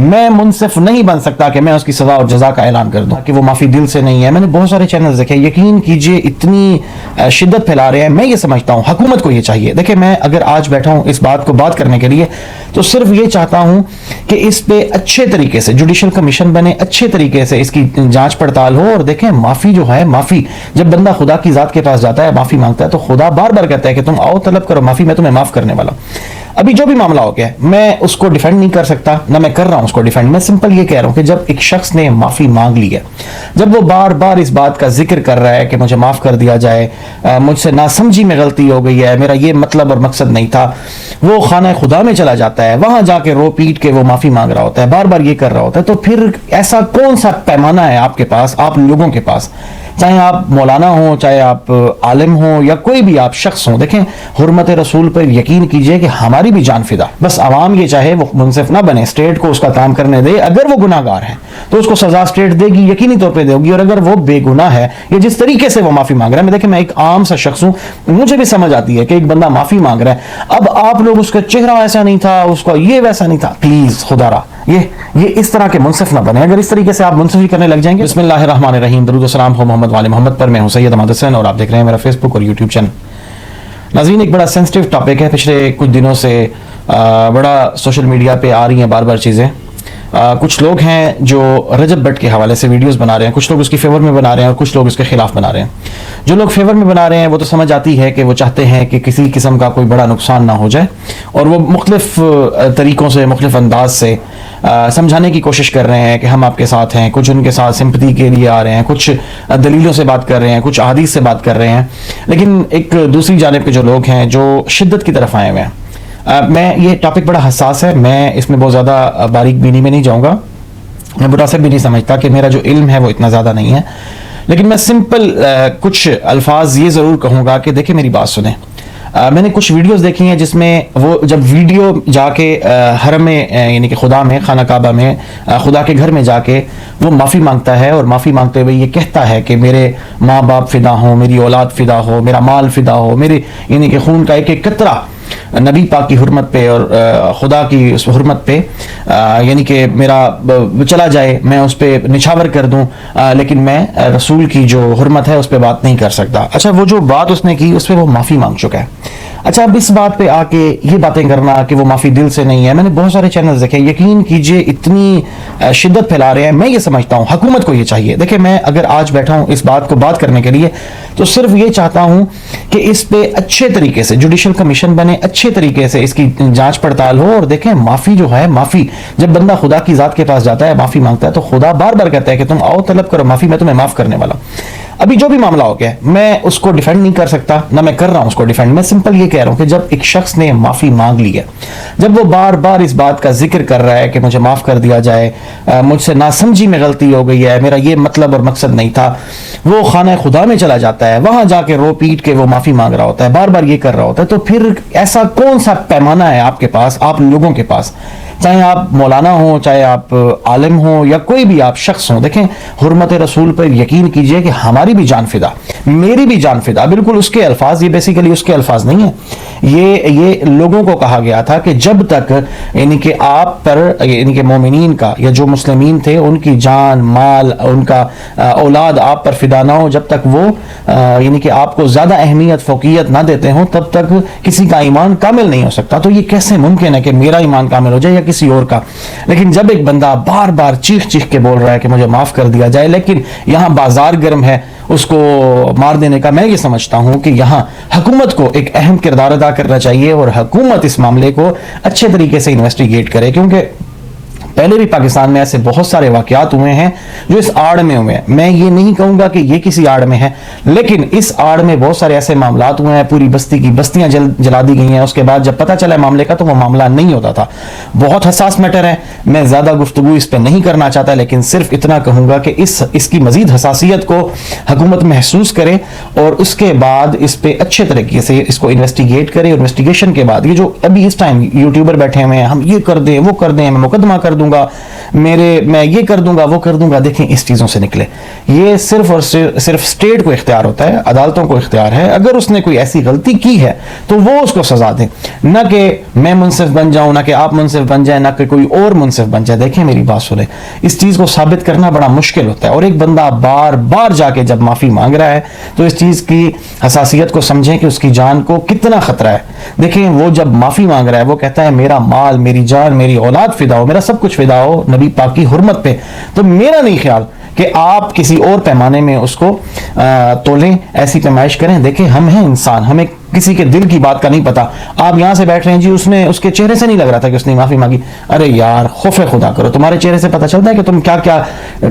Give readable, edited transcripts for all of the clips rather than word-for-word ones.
میں منصف نہیں بن سکتا کہ میں اس کی سزا اور جزا کا اعلان کر دوں کہ وہ معافی دل سے نہیں ہے. میں نے بہت سارے چینلز دیکھے, یقین کیجئے اتنی شدت پھیلا رہے ہیں. میں یہ سمجھتا ہوں حکومت کو یہ چاہیے, دیکھیں میں اگر آج بیٹھا ہوں اس بات کو بات کرنے کے لیے تو صرف یہ چاہتا ہوں کہ اس پہ اچھے طریقے سے جوڈیشل کمیشن بنے, اچھے طریقے سے اس کی جانچ پڑتال ہو. اور دیکھیں معافی جو ہے, معافی جب بندہ خدا کی ذات کے پاس جاتا ہے معافی مانگتا ہے تو خدا بار بار کہتا ہے کہ تم آؤ طلب کرو معافی, میں تمہیں معاف کرنے والا ہوں. ابھی جو بھی معاملہ ہو گیا میں اس کو ڈیفینڈ نہیں کر سکتا, نہ میں کر رہا ہوں اس کو ڈیفینڈ. میں سمپل یہ کہہ رہا ہوں کہ جب ایک شخص نے معافی مانگ لی ہے, جب وہ بار بار اس بات کا ذکر کر رہا ہے کہ مجھے معاف کر دیا جائے, مجھ سے ناسمجھی میں غلطی ہو گئی ہے, میرا یہ مطلب اور مقصد نہیں تھا, وہ خانہ خدا میں چلا جاتا ہے, وہاں جا کے رو پیٹ کے وہ معافی مانگ رہا ہوتا ہے, بار بار یہ کر رہا ہوتا ہے, تو پھر ایسا کون سا پیمانہ ہے آپ کے پاس, آپ لوگوں کے پاس, چاہے آپ مولانا ہوں, چاہے آپ عالم ہوں, یا کوئی بھی آپ شخص ہوں. دیکھیں حرمت رسول پر یقین کیجئے کہ ہماری بھی جان فدا. بس عوام یہ چاہے وہ منصف نہ بنے, اسٹیٹ کو اس کا کام کرنے دے. اگر وہ گناہ گار ہے تو اس کو سزا اسٹیٹ دے گی, یقینی طور پہ دے گی. اور اگر وہ بے گناہ ہے یا جس طریقے سے وہ معافی مانگ رہا ہے, میں دیکھیں میں ایک عام سا شخص ہوں, مجھے بھی سمجھ آتی ہے کہ ایک بندہ معافی مانگ رہا ہے, اب آپ لوگ اس کا چہرہ ایسا نہیں تھا, اس کا یہ ویسا نہیں تھا, پلیز خدا را یہ اس طرح کے منصف نہ بنے. اگر اس طریقے سے آپ منصفی کرنے لگ جائیں گے. بسم اللہ الرحمن الرحیم, درود و سلام ہو محمد والے محمد پر. میں ہوں سید احمد حسین اور آپ دیکھ رہے ہیں میرا فیس بک اور یوٹیوب چینل. ناظرین ایک بڑا سینسٹیو ٹاپک ہے, پچھلے کچھ دنوں سے بڑا سوشل میڈیا پہ آ رہی ہیں بار بار چیزیں. کچھ لوگ ہیں جو رجب بٹ کے حوالے سے ویڈیوز بنا رہے ہیں, کچھ لوگ اس کی فیور میں بنا رہے ہیں اور کچھ لوگ اس کے خلاف بنا رہے ہیں. جو لوگ فیور میں بنا رہے ہیں وہ تو سمجھ آتی ہے کہ وہ چاہتے ہیں کہ کسی قسم کا کوئی بڑا نقصان نہ ہو جائے, اور وہ مختلف طریقوں سے مختلف انداز سے سمجھانے کی کوشش کر رہے ہیں کہ ہم آپ کے ساتھ ہیں. کچھ ان کے ساتھ سمپتی کے لیے آ رہے ہیں, کچھ دلیلوں سے بات کر رہے ہیں, کچھ احادیث سے بات کر رہے ہیں. لیکن ایک دوسری جانب کے جو لوگ ہیں جو شدت کی طرف آئے ہوئے ہیں, میں یہ ٹاپک بڑا حساس ہے, میں اس میں بہت زیادہ باریک بینی میں نہیں جاؤں گا. میں مناسب بھی نہیں سمجھتا کہ میرا جو علم ہے وہ اتنا زیادہ نہیں ہے, لیکن میں سمپل کچھ الفاظ یہ ضرور کہوں گا کہ دیکھیں میری بات سنیں. میں نے کچھ ویڈیوز دیکھی ہیں جس میں وہ جب ویڈیو جا کے حرم میں یعنی کہ خدا میں, خانہ کعبہ میں, خدا کے گھر میں جا کے وہ معافی مانگتا ہے, اور معافی مانگتے ہوئے یہ کہتا ہے کہ میرے ماں باپ فدا ہوں, میری اولاد فدا ہو, میرا مال فدا ہو, میرے یعنی کہ خون کا ایک ایک قطرہ نبی پاک کی حرمت پہ اور خدا کی اس حرمت پہ یعنی کہ میرا چلا جائے, میں اس پہ نچھاور کر دوں, لیکن میں رسول کی جو حرمت ہے اس پہ بات نہیں کر سکتا. اچھا وہ جو بات اس نے کی اس پہ وہ معافی مانگ چکا ہے. اچھا اب اس بات پہ آ کے یہ باتیں کرنا کہ وہ معافی دل سے نہیں ہے, میں نے بہت سارے چینلز دیکھے, یقین کیجئے اتنی شدت پھیلا رہے ہیں. میں یہ سمجھتا ہوں حکومت کو یہ چاہیے, دیکھیں میں اگر آج بیٹھا ہوں اس بات کو بات کرنے کے لیے تو صرف یہ چاہتا ہوں کہ اس پہ اچھے طریقے سے جوڈیشل کمیشن بنے, اچھے طریقے سے اس کی جانچ پڑتال ہو. اور دیکھیں معافی جو ہے, معافی جب بندہ خدا کی ذات کے پاس جاتا ہے معافی مانگتا ہے تو خدا بار بار کہتا ہے کہ تم آؤ طلب کرو معافی, میں تمہیں معاف کرنے والا ہوں. ابھی جو بھی معاملہ ہو گیا میں اس کو ڈیفینڈ نہیں کر سکتا, نہ میں کر رہا ہوں اس کو ڈیفینڈ. میں سمپل یہ کہہ رہا ہوں کہ جب ایک شخص نے معافی مانگ لی ہے, جب وہ بار بار اس بات کا ذکر کر رہا ہے کہ مجھے معاف کر دیا جائے, مجھ سے ناسمجھی میں غلطی ہو گئی ہے, میرا یہ مطلب اور مقصد نہیں تھا, وہ خانہ خدا میں چلا جاتا ہے, وہاں جا کے رو پیٹ کے وہ معافی مانگ رہا ہوتا ہے, بار بار یہ کر رہا ہوتا ہے, تو پھر ایسا کون سا پیمانہ ہے آپ کے پاس, آپ لوگوں کے پاس, چاہے آپ مولانا ہوں, چاہے آپ عالم ہوں, یا کوئی بھی آپ شخص ہوں. دیکھیں حرمت رسول پر یقین کیجئے کہ ہماری بھی جان فدا, میری بھی جان فدا. بالکل اس کے الفاظ, یہ بیسیکلی اس کے الفاظ نہیں ہیں, یہ لوگوں کو کہا گیا تھا کہ جب تک یعنی کہ آپ پر یعنی کہ مومنین کا یا جو مسلمین تھے ان کی جان مال, ان کا اولاد آپ پر فدا نہ ہو, جب تک وہ یعنی کہ آپ کو زیادہ اہمیت فوقیت نہ دیتے ہوں, تب تک کسی کا ایمان کامل نہیں ہو سکتا. تو یہ کیسے ممکن ہے کہ میرا ایمان کامل ہو جائے یا کسی اور کا؟ لیکن جب ایک بندہ بار بار چیخ چیخ کے بول رہا ہے کہ مجھے معاف کر دیا جائے, لیکن یہاں بازار گرم ہے اس کو مار دینے کا, میں یہ سمجھتا ہوں کہ یہاں حکومت کو ایک اہم کردار ادا کرنا چاہیے, اور حکومت اس معاملے کو اچھے طریقے سے انویسٹیگیٹ کرے. کیونکہ پہلے بھی پاکستان میں ایسے بہت سارے واقعات ہوئے ہیں جو اس آڑ میں ہوئے ہیں. میں یہ نہیں کہوں گا کہ یہ کسی آڑ میں ہے, لیکن اس آڑ میں بہت سارے ایسے معاملات ہوئے ہیں, پوری بستی کی بستیاں جلا دی گئی ہیں. اس کے بعد جب پتہ چلا معاملے کا تو وہ معاملہ نہیں ہوتا تھا. بہت حساس میٹر ہے, میں زیادہ گفتگو اس پہ نہیں کرنا چاہتا, لیکن صرف اتنا کہوں گا کہ اس کی مزید حساسیت کو حکومت محسوس کرے, اور اس کے بعد اس پہ اچھے طریقے سے اس کو انویسٹیگیٹ کرے. انویسٹیگیشن کے بعد یہ جو ابھی اس ٹائم یوٹیوبر بیٹھے ہوئے ہیں, ہم یہ کر دیں وہ کر دیں, میں مقدمہ کر دوں کروں گا, میں یہ کر دوں گا, وہ کر دوں گا. دیکھیں اس چیزوں سے نکلے. یہ صرف اور صرف اسٹیٹ کو اختیار ہوتا ہے, عدالتوں کو اختیار ہے. اگر اس نے کوئی ایسی غلطی کی ہے تو وہ اس کو سزا دیں, نہ کہ میں منصف بن جاؤں, نہ کہ آپ منصف بن جائیں, نہ کہ کوئی اور منصف بن جائے. دیکھیں میری بات سنیں, اس چیز کو ثابت کرنا بڑا مشکل ہوتا ہے, اور ایک بندہ بار بار جا کے جب معافی مانگ رہا ہے تو اس چیز کی حساسیت کو سمجھیں کہ اس کی جان کو کتنا خطرہ ہے. دیکھیں وہ جب معافی مانگ رہا ہے وہ کہتا ہے میرا مال, میری جان, میری اولاد فدا ہو, میرا سب کچھ فدا ہو نبی پاک کی حرمت پہ. تو میرا نہیں خیال کہ آپ کسی اور پیمانے میں اس کو تولیں, ایسی پیمائش کریں. دیکھیں ہم ہیں انسان, ہمیں کسی کے دل کی بات کا نہیں پتا. آپ یہاں سے بیٹھ رہے ہیں جی, اس کے چہرے سے نہیں لگ رہا تھا کہ اس نے معافی مانگی. ارے یار خوف خدا کرو, تمہارے چہرے سے پتہ چلتا ہے کہ تم کیا کیا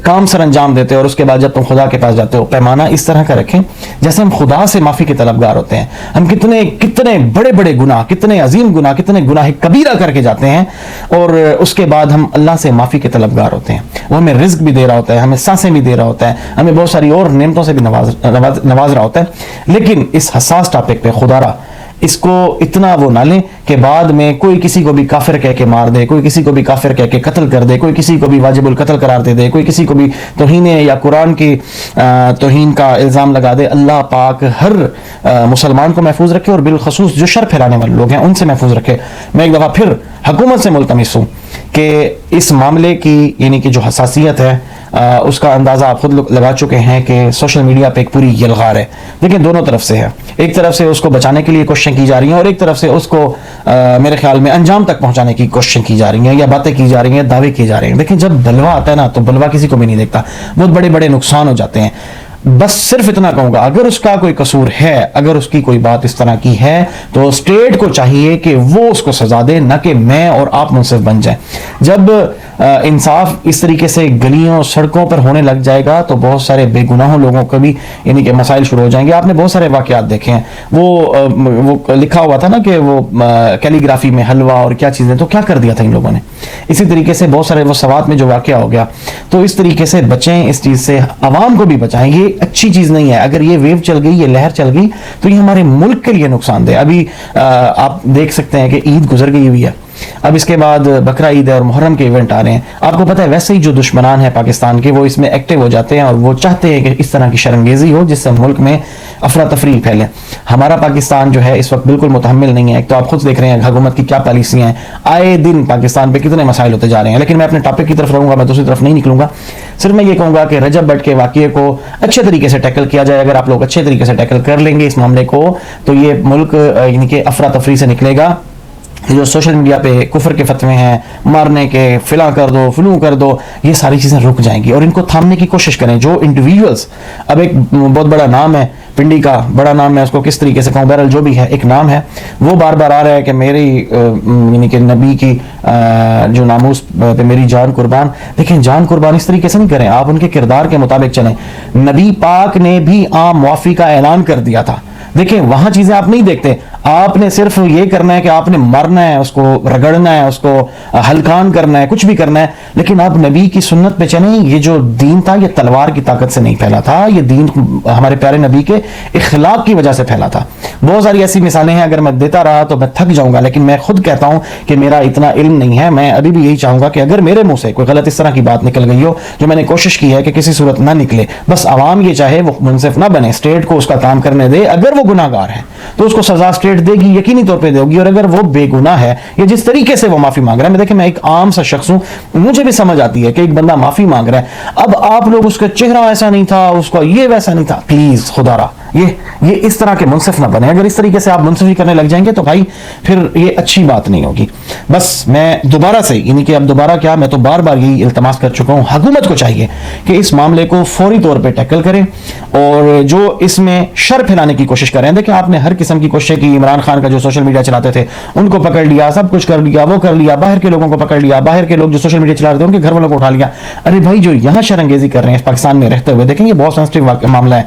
کام سر انجام دیتے ہو, اور اس کے بعد جب تم خدا کے پاس جاتے ہو. پیمانہ اس طرح کا رکھیں جیسے ہم خدا سے معافی کے طلبگار ہوتے ہیں. ہم کتنے بڑے بڑے گناہ, کتنے عظیم گناہ, کتنے گناہ کبیرہ کر کے جاتے ہیں, اور اس کے بعد ہم اللہ سے معافی کے طلبگار ہوتے ہیں. وہ ہمیں رزق بھی دے رہا ہوتا ہے, ہمیں سانسیں بھی دے رہا ہوتا ہے, ہمیں بہت ساری اور نعمتوں سے بھی نواز رہا ہوتا ہے. لیکن اس حساس ٹاپک پہ خدا را اس کو اتنا وہ نہ لیں کہ بعد میں کوئی کسی کو بھی کافر کہہ کے مار دے, کوئی کسی کو بھی کافر کہہ کے قتل کر دے, کوئی کسی کو بھی واجب القتل قرار دے دے, کوئی کسی کو بھی توہین یا قرآن کی توہین کا الزام لگا دے. اللہ پاک ہر مسلمان کو محفوظ رکھے, اور بالخصوص جو شر پھیلانے والے لوگ ہیں ان سے محفوظ رکھے. میں ایک دفعہ پھر حکومت سے ملتمس ہوں کہ اس معاملے کی یعنی کہ جو حساسیت ہے اس کا اندازہ آپ خود لگا چکے ہیں کہ سوشل میڈیا پہ ایک پوری یلغار ہے. دیکھیں دونوں طرف سے ہے, ایک طرف سے اس کو بچانے کے لیے کوششیں کی جا رہی ہیں, اور ایک طرف سے اس کو میرے خیال میں انجام تک پہنچانے کی کوششیں کی جا رہی ہیں, یا باتیں کی جا رہی ہیں, دعوے کیے جا رہے ہیں. دیکھیں جب بلوا آتا ہے نا تو بلوا کسی کو بھی نہیں دیکھتا, بہت بڑے بڑے نقصان ہو جاتے ہیں. بس صرف اتنا کہوں گا, اگر اس کا کوئی قصور ہے, اگر اس کی کوئی بات اس طرح کی ہے, تو اسٹیٹ کو چاہیے کہ وہ اس کو سزا دے, نہ کہ میں اور آپ منصف بن جائیں. جب انصاف اس طریقے سے گلیوں سڑکوں پر ہونے لگ جائے گا تو بہت سارے بے گناہوں لوگوں کو بھی یعنی کہ مسائل شروع ہو جائیں گے. آپ نے بہت سارے واقعات دیکھے ہیں, وہ لکھا ہوا تھا نا کہ وہ کیلی گرافی میں حلوہ اور کیا چیزیں, تو کیا کر دیا تھا ان لوگوں نے. اسی طریقے سے بہت سارے وہ سوات میں جو واقعہ ہو گیا, تو اس طریقے سے بچیں اس چیز سے, عوام کو بھی بچائیں. یہ اچھی چیز نہیں ہے. اگر یہ ویو چل گئی, یہ لہر چل گئی, تو یہ ہمارے ملک کے لیے نقصان دہ. ابھی آپ دیکھ سکتے ہیں کہ عید گزر گئی ہوئی ہے, اب اس کے بعد بقرہ عید ہے اور محرم کے ایونٹ آ رہے ہیں. آپ کو پتہ ہے ویسے ہی جو دشمنان ہیں پاکستان کے, وہ اس میں ایکٹیو ہو جاتے ہیں, اور وہ چاہتے ہیں کہ اس طرح کی شرنگیزی ہو جس سے ملک میں افراتفری پھیلے. ہمارا پاکستان جو ہے اس وقت بالکل متحمل نہیں ہے. ایک تو آپ خود دیکھ رہے ہیں حکومت کی کیا پالیسیاں ہیں, آئے دن پاکستان پہ کتنے مسائل ہوتے جا رہے ہیں. لیکن میں اپنے ٹاپک کی طرف رہوں گا, میں دوسری طرف نہیں نکلوں گا. صرف میں یہ کہوں گا کہ رجب بٹ کے واقعے کو اچھے طریقے سے ٹیکل کیا جائے. اگر آپ لوگ اچھے طریقے سے ٹیکل کر لیں گے اس معاملے کو, تو یہ ملک یعنی کہ افراتفری سے نکلے گا. جو سوشل میڈیا پہ کفر کے فتوے ہیں, مارنے کے, فلاں کر دو, فلوں کر دو, یہ ساری چیزیں رک جائیں گی, اور ان کو تھامنے کی کوشش کریں. جو انڈیویجولز, اب ایک بہت بڑا نام ہے, پنڈی کا بڑا نام ہے, اس کو کس طریقے سے کہوں, بہرحال جو بھی ہے ایک نام ہے, وہ بار بار آ رہا ہے کہ میری یعنی کہ نبی کی جو ناموس پہ میری جان قربان. دیکھیں جان قربان اس طریقے سے نہیں کریں, آپ ان کے کردار کے مطابق چلیں. نبی پاک نے بھی عام معافی کا اعلان کر دیا تھا. دیکھیں وہاں چیزیں آپ نہیں دیکھتے, آپ نے صرف یہ کرنا ہے کہ آپ نے مرنا ہے, اس کو رگڑنا ہے, اس کو ہلکان کرنا ہے, کچھ بھی کرنا ہے, لیکن آپ نبی کی سنت پہ چلیں. یہ جو دین تھا یہ تلوار کی طاقت سے نہیں پھیلا تھا, یہ دین ہمارے پیارے نبی کے اخلاق کی وجہ سے پھیلا تھا. بہت ساری ایسی مثالیں ہیں, اگر میں دیتا رہا تو میں تھک جاؤں گا, لیکن میں خود کہتا ہوں کہ میرا اتنا علم نہیں ہے. میں ابھی بھی یہی چاہوں گا کہ اگر میرے منہ سے کوئی غلط اس طرح کی بات نکل گئی ہو جو میں نے کوشش کی ہے کہ کسی صورت نہ نکلے, بس عوام یہ چاہے وہ منصف نہ بنے, اسٹیٹ کو اس کا کام کرنے دے. اگر وہ گناہ گار ہے تو اس کو سزا اسٹیٹ دے گی, یقینی طور پہ دے گی. اور اگر وہ بے گناہ ہے, یا جس طریقے سے وہ معافی مانگ رہا ہے, میں دیکھیں میں ایک عام سا شخص ہوں, مجھے بھی سمجھ آتی ہے کہ ایک بندہ معافی مانگ رہا ہے, اب آپ لوگ اس کا چہرہ ایسا نہیں تھا, اس کا یہ ویسا نہیں تھا, پلیز خدا را یہ اس طرح کے منصف نہ بنے. اگر اس طریقے سے آپ منصفی کرنے لگ جائیں گے تو بھائی پھر یہ اچھی بات نہیں ہوگی. بس میں دوبارہ سے یعنی کہ اب دوبارہ کیا, میں تو بار بار یہی التماس کر چکا ہوں, حکومت کو چاہیے کہ اس معاملے کو فوری طور پہ ٹیکل کریں, اور جو اس میں شر پھیلانے کی کوشش کریں. دیکھیں آپ نے ہر قسم کی کوششیں کی, عمران خان کا جو سوشل میڈیا چلاتے تھے ان کو پکڑ لیا, سب کچھ کر لیا, وہ کر لیا, باہر کے لوگوں کو پکڑ لیا, باہر کے لوگ جو سوشل میڈیا چلا رہے تھے ان کے گھر والوں کو اٹھا لیا. ارے بھائی جو یہاں شرنگیزی کر رہے ہیں پاکستان میں رہتے ہوئے, دیکھیں یہ بہت سینسٹیو معاملہ ہے.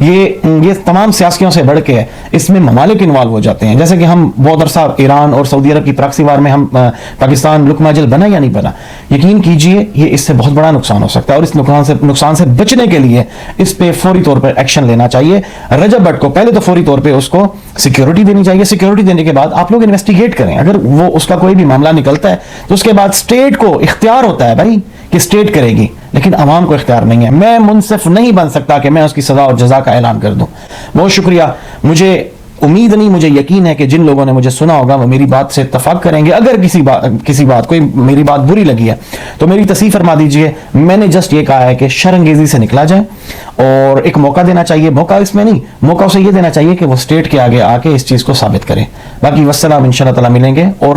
یہ یہ تمام سیاسیوں سے بڑھ کے ہے، اس میں ممالک انوالو ہو جاتے ہیں. جیسے کہ ہم بہت عرصہ ایران اور سعودی عرب کی پراکسی وار میں ہم پاکستان لقمہ جل بنا یا نہیں بنا. یقین کیجئے یہ اس سے بہت بڑا نقصان ہو سکتا ہے، اور اس نقصان سے بچنے کے لیے اس پہ فوری طور پر ایکشن لینا چاہیے. رجب بٹ کو پہلے تو فوری طور پہ اس کو سیکیورٹی دینی چاہیے. سیکیورٹی دینے کے بعد آپ لوگ انویسٹیگیٹ کریں. اگر وہ اس کا کوئی بھی معاملہ نکلتا ہے تو اس کے بعد اسٹیٹ کو اختیار ہوتا ہے بھائی کہ اسٹیٹ کرے گی، لیکن عوام کو اختیار نہیں ہے. میں منصف نہیں بن سکتا کہ میں اس کی سزا اور جزا کا اعلان کر دوں. بہت شکریہ. مجھے امید نہیں، مجھے یقین ہے کہ جن لوگوں نے مجھے سنا ہوگا وہ میری بات سے اتفاق کریں گے. اگر کسی بات کوئی میری بات بری لگی ہے تو میری تصحیح فرما دیجئے. میں نے جسٹ یہ کہا ہے کہ شرانگیزی سے نکلا جائے اور ایک موقع دینا چاہیے. موقع اس میں نہیں، موقع اسے یہ دینا چاہیے کہ وہ اسٹیٹ کے آگے آ کے اس چیز کو ثابت کرے. باقی والسلام، انشاءاللہ تعالی ملیں گے. اور